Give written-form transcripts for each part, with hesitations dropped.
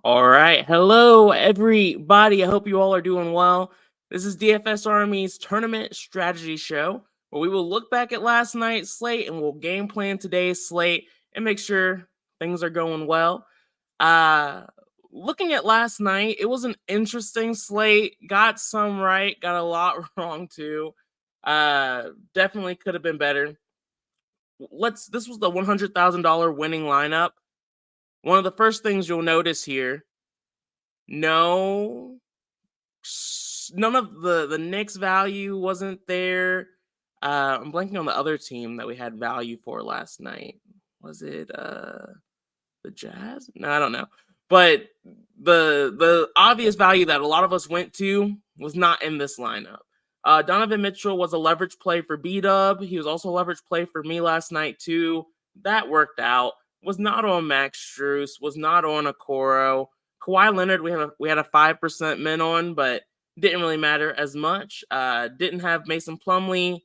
All right. Hello, everybody. I hope you all are doing well. This is DFS Army's tournament strategy show where we will look back at last night's slate and we'll game plan today's slate and make sure things are going well. Uh, Looking at last night, it was an interesting slate. Got some right, got a lot wrong too. Definitely could have been better. This was the $100,000 winning lineup. One of the first things you'll notice here, no none of the Knicks value wasn't there. I'm blanking on the other team that we had value for last night. Was it the Jazz? No, I don't know. But the obvious value that a lot of us went to was not in this lineup. Donovan Mitchell was a leverage play for B-Dub. He was also a leverage play for me last night too. That worked out. Was not on Max Strus. Was not on Okoro. Kawhi Leonard, we had a 5% min on, but didn't really matter as much. Didn't have Mason Plumlee.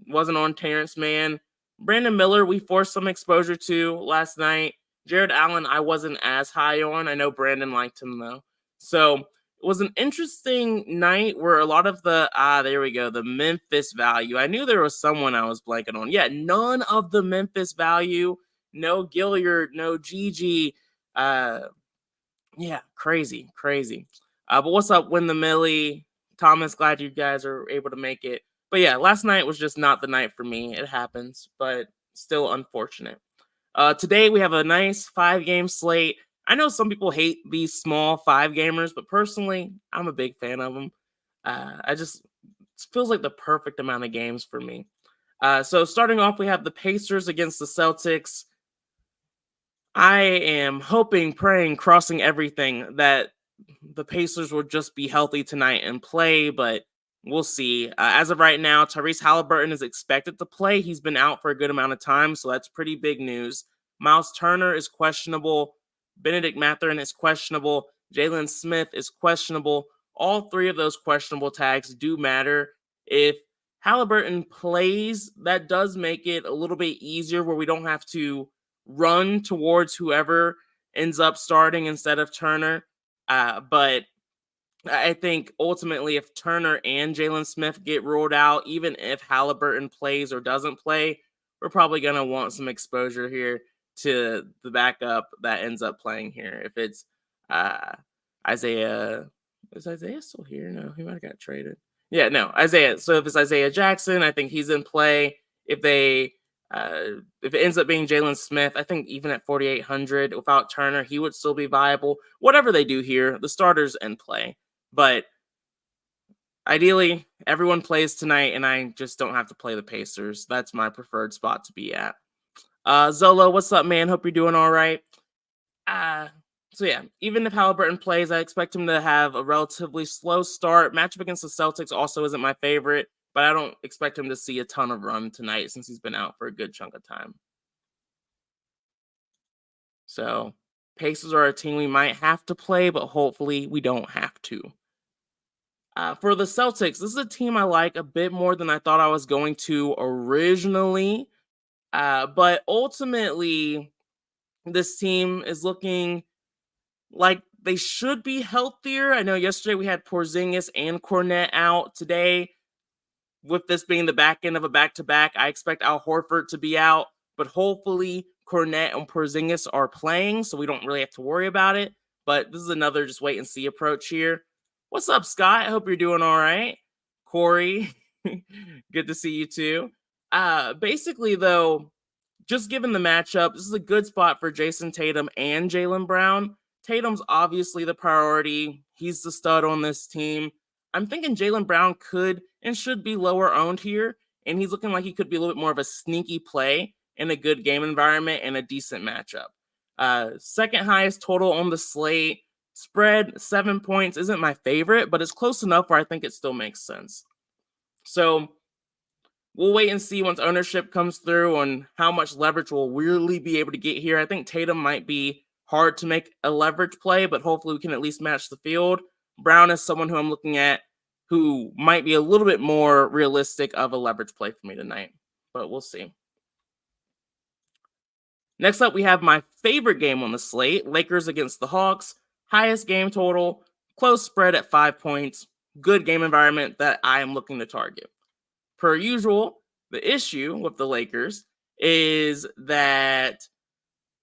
Wasn't on Terrence Mann. Brandon Miller, we forced some exposure to last night. Jared Allen, I wasn't as high on. I know Brandon liked him though. So it was an interesting night where a lot of the Memphis value. I knew there was someone I was blanking on. Yeah, none of the Memphis value. No Gilliard, no Gigi. Yeah, crazy. But what's up, Win the Millie? Thomas, glad you guys are able to make it. But yeah, last night was just not the night for me. It happens, but still unfortunate. Today we have a nice 5-game slate. I know some people hate these small 5-gamers, but personally, I'm a big fan of them. It feels like the perfect amount of games for me. So starting off, we have the Pacers against the Celtics. I am hoping, praying, crossing everything that the Pacers will just be healthy tonight and play, but we'll see. As of right now, Tyrese Halliburton is expected to play. He's been out for a good amount of time, so that's pretty big news. Miles Turner is questionable. Benedict Mathurin is questionable. Jalen Smith is questionable. All three of those questionable tags do matter. If Halliburton plays, that does make it a little bit easier where we don't have to run towards whoever ends up starting instead of Turner. But I think ultimately if Turner and Jalen Smith get ruled out, even if Halliburton plays or doesn't play, we're probably going to want some exposure here to the backup that ends up playing here. If it's Isaiah, is Isaiah still here? No, he might have got traded. Yeah, no, Isaiah. So if it's Isaiah Jackson, I think he's in play. If it ends up being Jalen Smith, I think even at 4,800 without Turner, he would still be viable. Whatever they do here, the starter's in play. But ideally, everyone plays tonight, and I just don't have to play the Pacers. That's my preferred spot to be at. Zolo, what's up, man? Hope you're doing all right. So yeah, even if Halliburton plays, I expect him to have a relatively slow start. Matchup against the Celtics also isn't my favorite, but I don't expect him to see a ton of run tonight since he's been out for a good chunk of time. So Pacers are a team we might have to play, but hopefully we don't have to. For the Celtics, this is a team I like a bit more than I thought I was going to originally. But ultimately, this team is looking like they should be healthier. I know yesterday we had Porzingis and Kornet out. Today, with this being the back end of a back-to-back, I expect Al Horford to be out. But hopefully, Kornet and Porzingis are playing, so we don't really have to worry about it. But this is another just wait-and-see approach here. What's up, Scott? I hope you're doing all right. Corey, good to see you too. Basically, though, just given the matchup, this is a good spot for Jason Tatum and Jaylen Brown. Tatum's obviously the priority. He's the stud on this team. I'm thinking Jaylen Brown could and should be lower owned here, and he's looking like he could be a little bit more of a sneaky play in a good game environment and a decent matchup. Second highest total on the slate. Spread 7 points isn't my favorite, but it's close enough where I think it still makes sense. So we'll wait and see once ownership comes through on how much leverage we'll really be able to get here. I think Tatum might be hard to make a leverage play, but hopefully we can at least match the field. Brown is someone who I'm looking at who might be a little bit more realistic of a leverage play for me tonight, but we'll see. Next up, we have my favorite game on the slate, Lakers against the Hawks. highest game total, close spread at 5 points, good game environment that I am looking to target. Per usual, the issue with the Lakers is that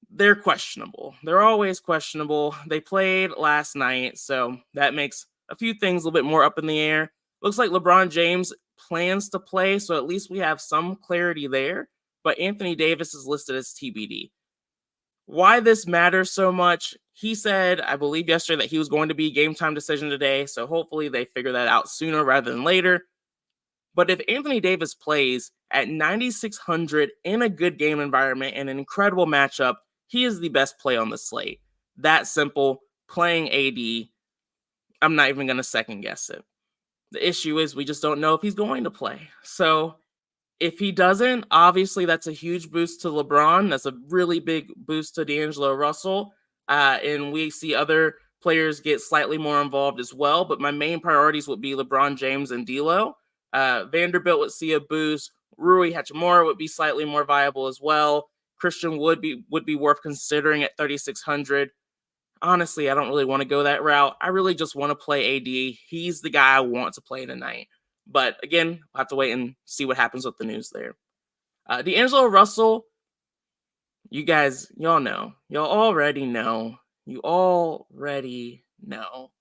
they're questionable. They're always questionable. They played last night, so that makes a few things a little bit more up in the air. Looks like LeBron James plans to play, so at least we have some clarity there. But Anthony Davis is listed as TBD. Why this matters so much, he said, I believe yesterday, that he was going to be game time decision today, so hopefully they figure that out sooner rather than later. But if Anthony Davis plays at 9,600 in a good game environment and an incredible matchup, he is the best play on the slate. That simple. Playing AD, I'm not even going to second guess it. The issue is we just don't know if he's going to play. So if he doesn't, obviously that's a huge boost to LeBron. That's a really big boost to D'Angelo Russell. And we see other players get slightly more involved as well. But my main priorities would be LeBron James and D'Lo. Vanderbilt would see a boost. Rui Hachimura would be slightly more viable as well. Christian would be worth considering at 3,600. Honestly, I don't really want to go that route. I really just want to play AD. He's the guy I want to play tonight. But again, we'll have to wait and see what happens with the news there. D'Angelo Russell, y'all know. Y'all already know. You already know.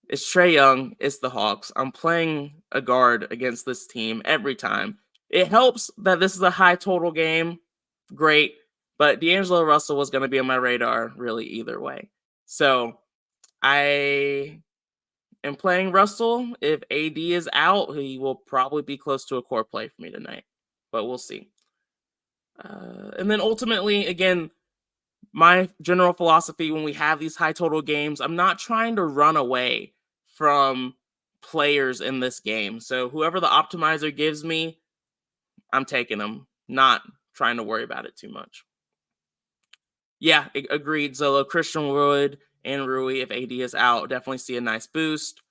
It's Trae Young. It's the Hawks. I'm playing a guard against this team every time. It helps that this is a high total game. Great. But D'Angelo Russell was going to be on my radar really either way. So I am playing Russell. If AD is out, he will probably be close to a core play for me tonight. But we'll see. And then ultimately, again, my general philosophy when we have these high total games, I'm not trying to run away from players in this game. So whoever the optimizer gives me, I'm taking them, not trying to worry about it too much. Yeah, agreed. Zillow, Christian Wood and Rui, if AD is out, definitely see a nice boost.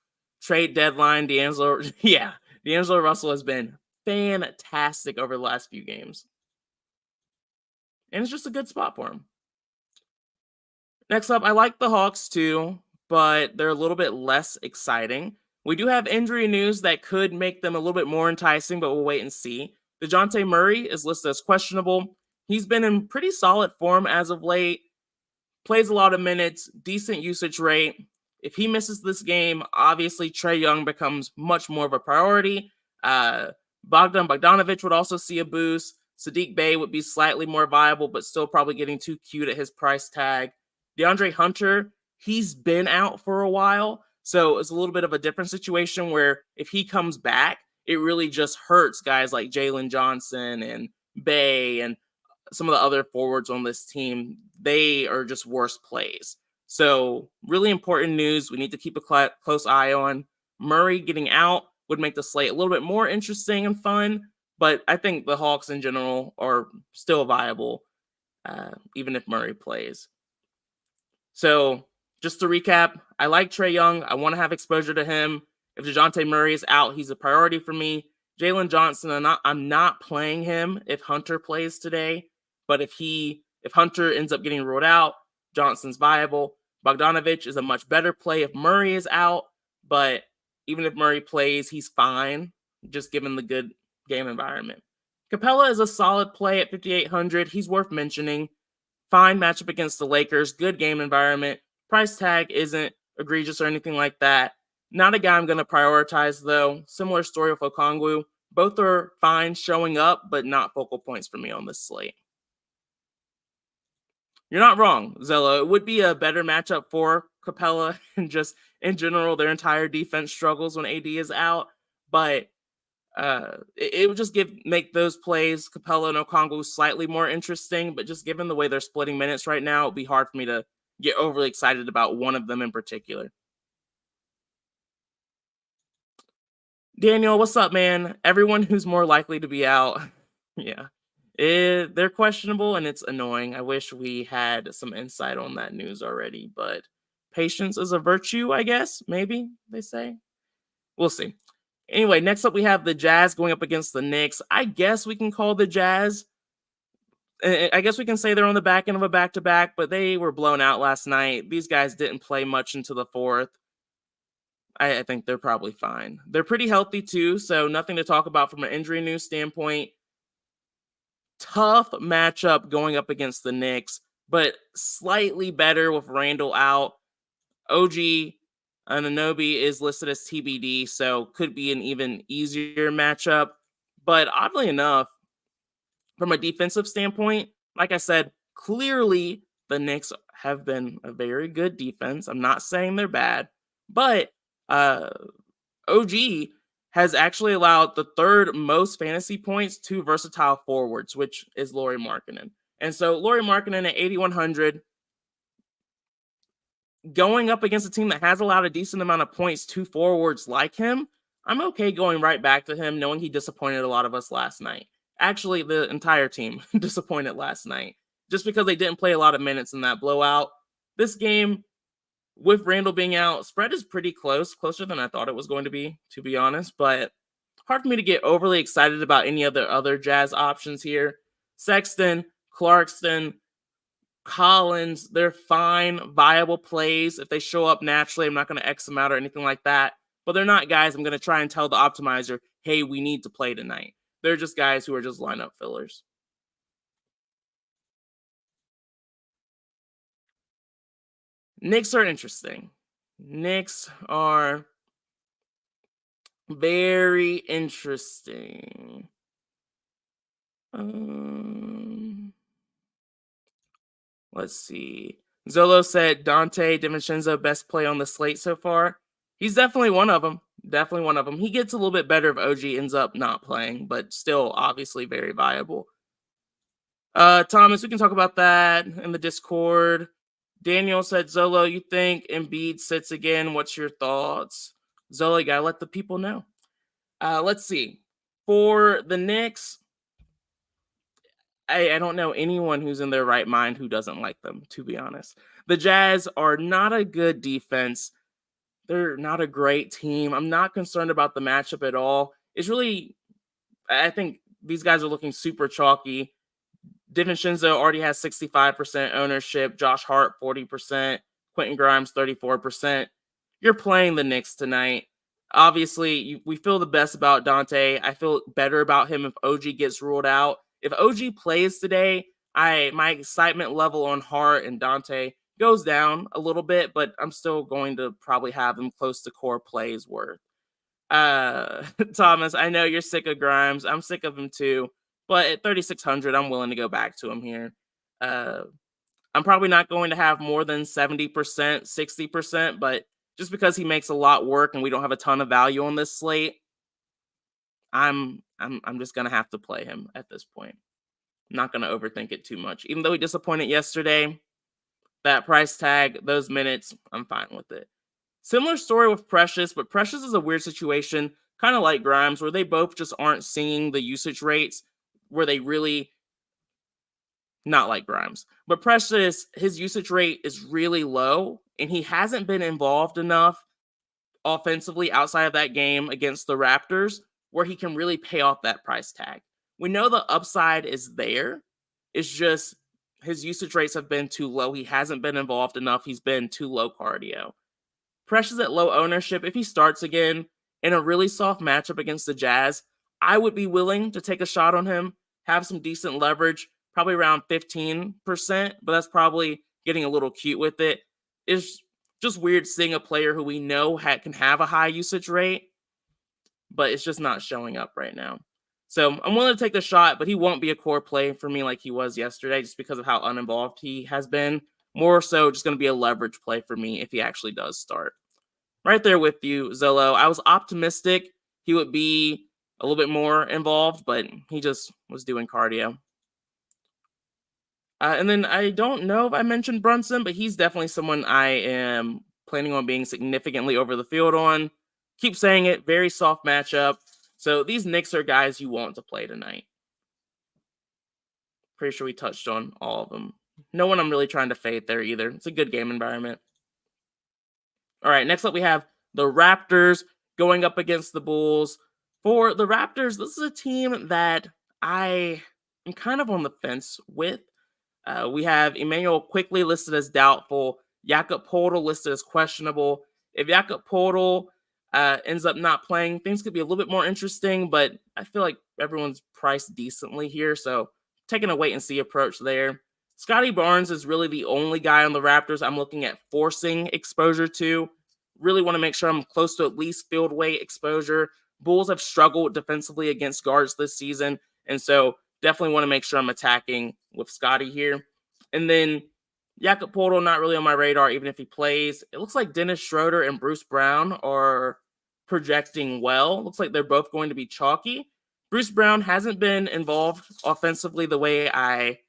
Trade deadline, D'Angelo Russell has been fantastic over the last few games. And it's just a good spot for him. Next up, I like the Hawks too, but they're a little bit less exciting. We do have injury news that could make them a little bit more enticing, but we'll wait and see. DeJounte Murray is listed as questionable. He's been in pretty solid form as of late, plays a lot of minutes, decent usage rate. If he misses this game, obviously Trae Young becomes much more of a priority. Bogdan Bogdanovic would also see a boost. Sadiq Bey would be slightly more viable, but still probably getting too cute at his price tag. DeAndre Hunter, he's been out for a while, so it's a little bit of a different situation where if he comes back, it really just hurts guys like Jalen Johnson and Bey and some of the other forwards on this team. They are just worse plays. So really important news we need to keep a close eye on. Murray getting out would make the slate a little bit more interesting and fun, but I think the Hawks in general are still viable, even if Murray plays. So just to recap, I like Trae Young. I want to have exposure to him. If DeJounte Murray is out, he's a priority for me. Jalen Johnson, I'm not playing him if Hunter plays today. But if Hunter ends up getting ruled out, Johnson's viable. Bogdanovic is a much better play if Murray is out. But even if Murray plays, he's fine, just given the good game environment. Capella is a solid play at 5,800. He's worth mentioning. Fine matchup against the Lakers. Good game environment. Price tag isn't egregious or anything like that. Not a guy I'm going to prioritize, though. Similar story with Okongwu. Both are fine showing up, but not focal points for me on this slate. You're not wrong, Zello. It would be a better matchup for Capella and just in general, their entire defense struggles when AD is out. But it would just make those plays, Capella and Okongwu, slightly more interesting. But just given the way they're splitting minutes right now, it'd be hard for me to get overly excited about one of them in particular. Daniel, what's up, man? Everyone who's more likely to be out, yeah, they're questionable and it's annoying. I wish we had some insight on that news already, but patience is a virtue, I guess. Maybe they say. We'll see. Anyway, next up we have the Jazz going up against the Knicks. I guess we can call the Jazz I guess we can say they're on the back end of a back-to-back, but they were blown out last night. These guys didn't play much into the fourth. I think they're probably fine. They're pretty healthy too, so nothing to talk about from an injury news standpoint. Tough matchup going up against the Knicks, but slightly better with Randall out. OG Anunoby is listed as TBD, so could be an even easier matchup. But oddly enough, from a defensive standpoint, like I said, clearly the Knicks have been a very good defense. I'm not saying they're bad, but uh, OG has actually allowed the third most fantasy points to versatile forwards, which is Lauri Markkanen. And so Lauri Markkanen at 8,100, going up against a team that has allowed a decent amount of points to forwards like him, I'm okay going right back to him, knowing he disappointed a lot of us last night. Actually, the entire team disappointed last night just because they didn't play a lot of minutes in that blowout. This game, with Randall being out, spread is pretty close, closer than I thought it was going to be honest, but hard for me to get overly excited about any other Jazz options here. Sexton, Clarkson, Collins, they're fine, viable plays. If they show up naturally, I'm not going to X them out or anything like that. But they're not guys I'm going to try and tell the optimizer, hey, we need to play tonight. They're just guys who are just lineup fillers. Knicks are interesting. Knicks are very interesting. Let's see. Zolo said Dante DiVincenzo best play on the slate so far. He's definitely one of them. Definitely one of them. He gets a little bit better if OG ends up not playing, but still obviously very viable. Thomas, we can talk about that in the Discord. Daniel said, Zolo, you think Embiid sits again? What's your thoughts? Zolo, you gotta let the people know. Let's see. For the Knicks, I don't know anyone who's in their right mind who doesn't like them, to be honest. The Jazz are not a good defense. They're not a great team. I'm not concerned about the matchup at all. It's really, I think these guys are looking super chalky. DiVincenzo already has 65% ownership. Josh Hart, 40%. Quentin Grimes, 34%. You're playing the Knicks tonight. Obviously, we feel the best about Dante. I feel better about him if OG gets ruled out. If OG plays today, my excitement level on Hart and Dante goes down a little bit, but I'm still going to probably have him close to core plays worth. Thomas, I know you're sick of Grimes. I'm sick of him too. But at 3,600, I'm willing to go back to him here. I'm probably not going to have more than 70%, 60%, but just because he makes a lot work and we don't have a ton of value on this slate, I'm just gonna have to play him at this point. I'm not gonna overthink it too much. Even though he disappointed yesterday, that price tag, those minutes, I'm fine with it. Similar story with Precious, but Precious is a weird situation, kind of like Grimes, where they both just aren't seeing the usage rates where they really, not like Grimes, but Precious, his usage rate is really low, and he hasn't been involved enough offensively outside of that game against the Raptors where he can really pay off that price tag. We know the upside is there. It's just his usage rates have been too low. He hasn't been involved enough. He's been too low cardio. Precious at low ownership. If he starts again in a really soft matchup against the Jazz, I would be willing to take a shot on him, have some decent leverage, probably around 15%, but that's probably getting a little cute with it. It's just weird seeing a player who we know can have a high usage rate, but it's just not showing up right now. So I'm willing to take the shot, but he won't be a core play for me like he was yesterday just because of how uninvolved he has been. More so just going to be a leverage play for me if he actually does start. Right there with you, Zolo. I was optimistic he would be a little bit more involved, but he just was doing cardio. And then I don't know if I mentioned Brunson, but he's definitely someone I am planning on being significantly over the field on. Keep saying it, very soft matchup. So these Knicks are guys you want to play tonight. Pretty sure we touched on all of them. No one I'm really trying to fade there either. It's a good game environment. All right, next up we have the Raptors going up against the Bulls. For the Raptors, this is a team that I I'm kind of on the fence with. We have Emmanuel quickly listed as doubtful, Jakob Poeltl listed as questionable. If Jakob Poeltl ends up not playing, things could be a little bit more interesting, but I feel like everyone's priced decently here, so taking a wait and see approach there. Scotty Barnes is really the only guy on the Raptors I'm looking at forcing exposure to. Really want to make sure I'm close to at least field weight exposure. Bulls have struggled defensively against guards this season, and so definitely want to make sure I'm attacking with Scotty here. And then Jakob Poeltl, not really on my radar, even if he plays. It looks like Dennis Schroeder and Bruce Brown are projecting well. Looks like they're both going to be chalky. Bruce Brown hasn't been involved offensively the way I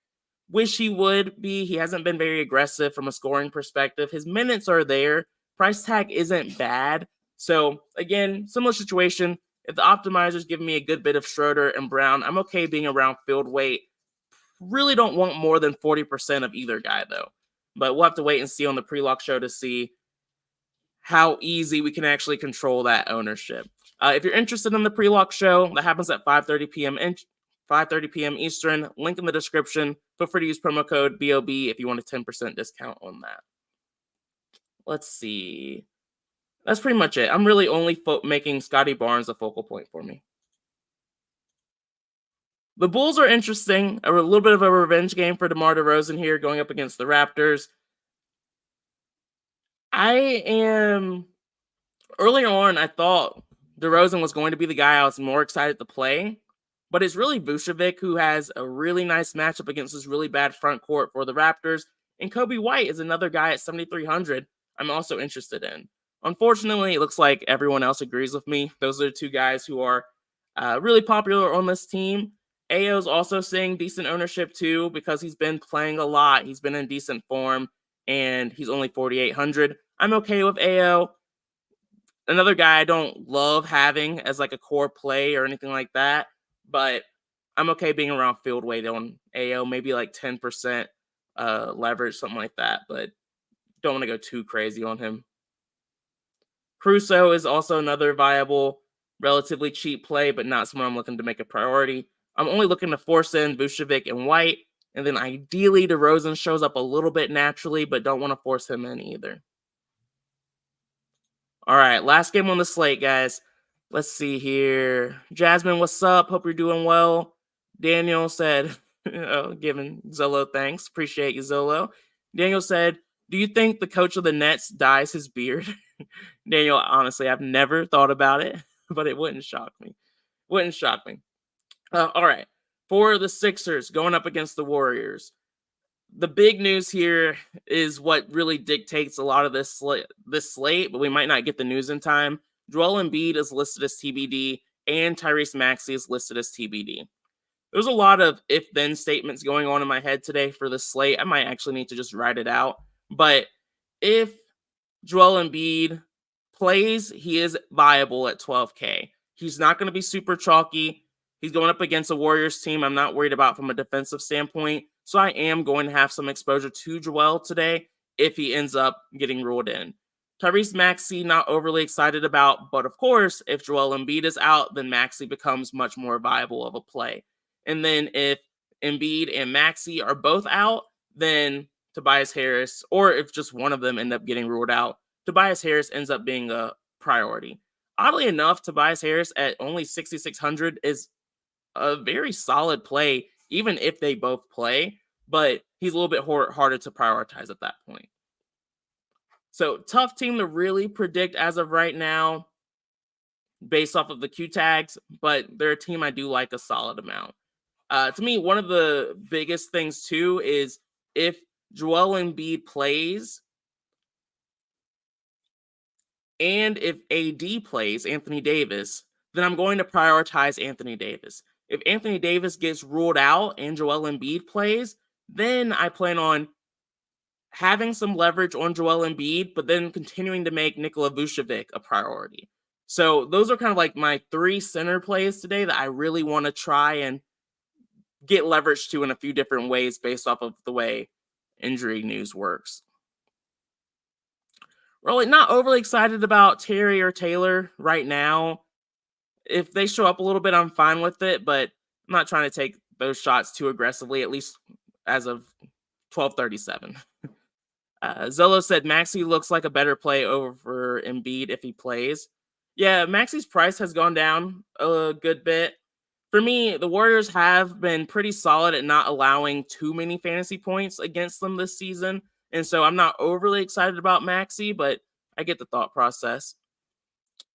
wish he would be. He hasn't been very aggressive from a scoring perspective. His minutes are there. Price tag isn't bad. So again, similar situation. If the optimizer's giving me a good bit of Schroeder and Brown, I'm okay being around field weight. Really don't want more than 40% of either guy though. But we'll have to wait and see on the pre-lock show to see how easy we can actually control that ownership. If you're interested in the pre-lock show, that happens at 5:30 p.m. 5:30 p.m. Eastern. Link in the description. Feel free to use promo code BOB if you want a 10% discount on that. Let's see. That's pretty much it. I'm really only making Scotty Barnes a focal point for me. The Bulls are interesting. A little bit of a revenge game for DeMar DeRozan here going up against the Raptors. Earlier on, I thought DeRozan was going to be the guy I was more excited to play, but it's really Vucevic who has a really nice matchup against this really bad front court for the Raptors, and Kobe White is another guy at 7,300 I'm also interested in. Unfortunately, it looks like everyone else agrees with me. Those are the two guys who are really popular on this team. Ayo's also seeing decent ownership too because he's been playing a lot. He's been in decent form, and he's only 4,800. I'm okay with Ayo. Another guy I don't love having as like a core play or anything like that, but I'm okay being around field weight on Ayo, maybe like 10% leverage, something like that, but don't want to go too crazy on him. Crusoe is also another viable, relatively cheap play, but not someone I'm looking to make a priority. I'm only looking to force in Vucevic and White, and then ideally DeRozan shows up a little bit naturally, but don't want to force him in either. All right, last game on the slate, guys. Let's see here. Jasmine, what's up? Hope you're doing well. Daniel said, giving Zolo thanks. Appreciate you, Zolo. Daniel said, do you think the coach of the Nets dyes his beard? Daniel, honestly, I've never thought about it, but it wouldn't shock me. All right. For the Sixers going up against the Warriors, the big news here is what really dictates a lot of this slate, but we might not get the news in time. Joel Embiid is listed as TBD, and Tyrese Maxey is listed as TBD. There's a lot of if-then statements going on in my head today for this slate. I might actually need to just write it out. But if Joel Embiid plays, he is viable at 12K. He's not going to be super chalky. He's going up against a Warriors team I'm not worried about from a defensive standpoint. So I am going to have some exposure to Joel today if he ends up getting ruled in. Tyrese Maxey, not overly excited about, but of course, if Joel Embiid is out, then Maxey becomes much more viable of a play. And then if Embiid and Maxey are both out, then Tobias Harris, or if just one of them end up getting ruled out, Tobias Harris ends up being a priority. Oddly enough, Tobias Harris at only 6,600 is a very solid play, even if they both play, but he's a little bit harder to prioritize at that point. So tough team to really predict as of right now based off of the Q tags, but they're a team I do like a solid amount. To me, one of the biggest things too is if Joel Embiid plays and if AD plays, Anthony Davis, then I'm going to prioritize Anthony Davis. If Anthony Davis gets ruled out and Joel Embiid plays, then I plan on having some leverage on Joel Embiid, but then continuing to make Nikola Vucevic a priority. So those are kind of like my three center plays today that I really want to try and get leverage to in a few different ways based off of the way injury news works. Really not overly excited about Terry or Taylor right now. If they show up a little bit, I'm fine with it, but I'm not trying to take those shots too aggressively, at least as of 12:37. Zolo said Maxey looks like a better play over Embiid if he plays. Yeah, Maxey's price has gone down a good bit. For me, the Warriors have been pretty solid at not allowing too many fantasy points against them this season. And so I'm not overly excited about Maxey, but I get the thought process.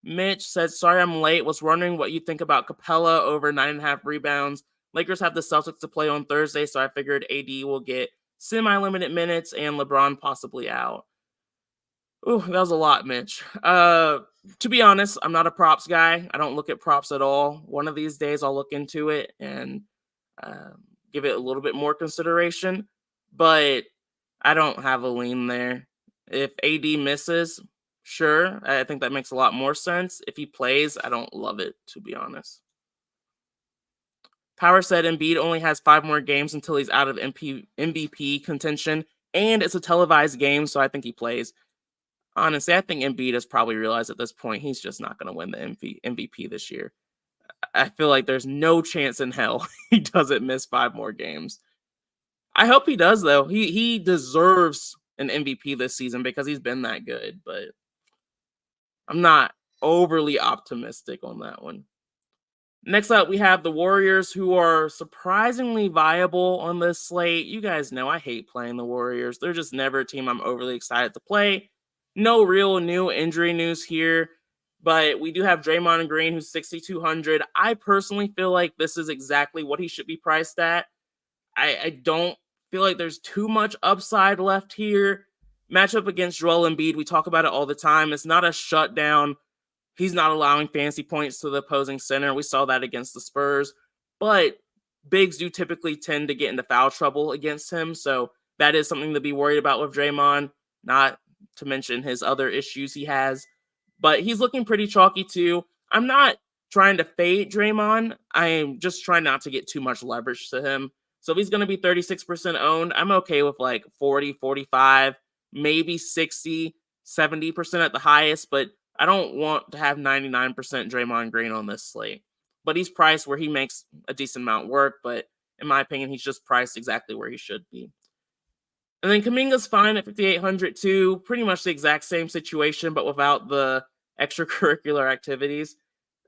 Mitch said, sorry I'm late. Was wondering what you think about Capella over 9.5 rebounds. Lakers have the Celtics to play on Thursday, so I figured AD will get semi-limited minutes and LeBron possibly out. Ooh, that was a lot, Mitch. To be honest, I'm not a props guy. I don't look at props at all. One of these days I'll look into it and give it a little bit more consideration, but I don't have a lean there. If AD misses, sure, I think that makes a lot more sense. If he plays, I don't love it, to be honest. Power said Embiid only has 5 more games until he's out of MVP contention, and it's a televised game, so I think he plays. Honestly, I think Embiid has probably realized at this point he's just not going to win the MVP this year. I feel like there's no chance in hell he doesn't miss 5 more games. I hope he does, though. He deserves an MVP this season because he's been that good, but I'm not overly optimistic on that one. Next up, we have the Warriors, who are surprisingly viable on this slate. You guys know I hate playing the Warriors. They're just never a team I'm overly excited to play. No real new injury news here, but we do have Draymond Green, who's 6,200. I personally feel like this is exactly what he should be priced at. I don't feel like there's too much upside left here. Matchup against Joel Embiid, we talk about it all the time. It's not a shutdown. He's not allowing fantasy points to the opposing center. We saw that against the Spurs. But bigs do typically tend to get into foul trouble against him. So that is something to be worried about with Draymond, not to mention his other issues he has. But he's looking pretty chalky too. I'm not trying to fade Draymond. I am just trying not to get too much leverage to him. So if he's going to be 36% owned, I'm okay with like 40, 45, maybe 60, 70% at the highest. But I don't want to have 99% Draymond Green on this slate. But he's priced where he makes a decent amount work. But in my opinion, he's just priced exactly where he should be. And then Kuminga's fine at 5,800 too. Pretty much the exact same situation, but without the extracurricular activities.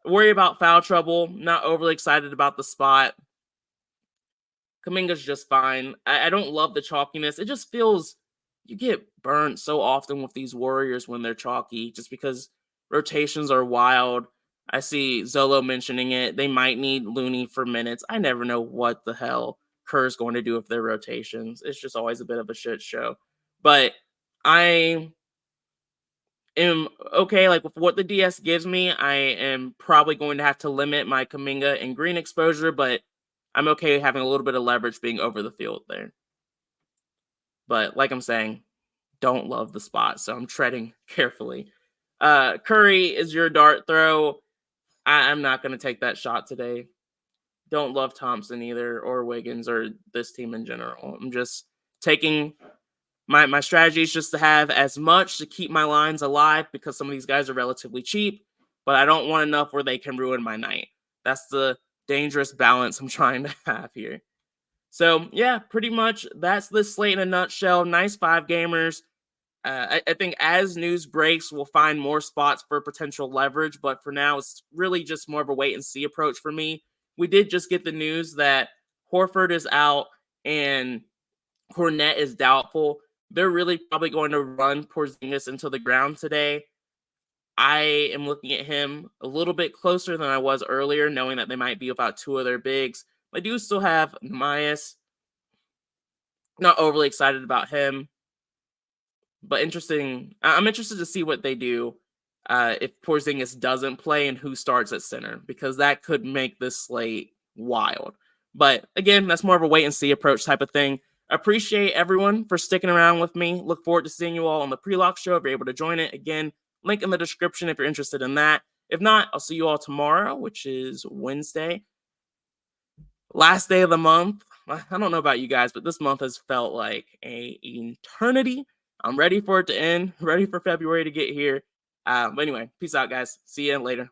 Worry about foul trouble. Not overly excited about the spot. Kuminga's just fine. I don't love the chalkiness. It just feels you get burnt so often with these Warriors when they're chalky, just because rotations are wild. I see Zolo mentioning it. They might need Looney for minutes. I never know what the hell Kerr's going to do with their rotations. It's just always a bit of a shit show. But I am okay, like with what the DS gives me, I am probably going to have to limit my Kuminga and Green exposure, but I'm okay having a little bit of leverage being over the field there. But like I'm saying, don't love the spot, so I'm treading carefully. Curry is your dart throw. I'm not going to take that shot today. Don't love Thompson either, or Wiggins, or this team in general. I'm just taking my strategy is just to have as much to keep my lines alive because some of these guys are relatively cheap, but I don't want enough where they can ruin my night. That's the dangerous balance I'm trying to have here. So yeah, pretty much that's the slate in a nutshell. Nice 5 gamers. I think as news breaks, we'll find more spots for potential leverage, but for now, it's really just more of a wait and see approach for me. We did just get the news that Horford is out and Cornette is doubtful. They're really probably going to run Porzingis into the ground today. I am looking at him a little bit closer than I was earlier, knowing that they might be without 2 of their bigs. I do still have Myers. Not overly excited about him, but interesting. I'm interested to see what they do if Porzingis doesn't play and who starts at center, because that could make this slate wild. But again, that's more of a wait and see approach type of thing. Appreciate everyone for sticking around with me. Look forward to seeing you all on the pre-lock show if you're able to join it. Again, link in the description if you're interested in that. If not, I'll see you all tomorrow, which is Wednesday. Last day of the month. I don't know about you guys, but this month has felt like an eternity. I'm ready for it to end. Ready for February to get here. But anyway, peace out, guys. See you later.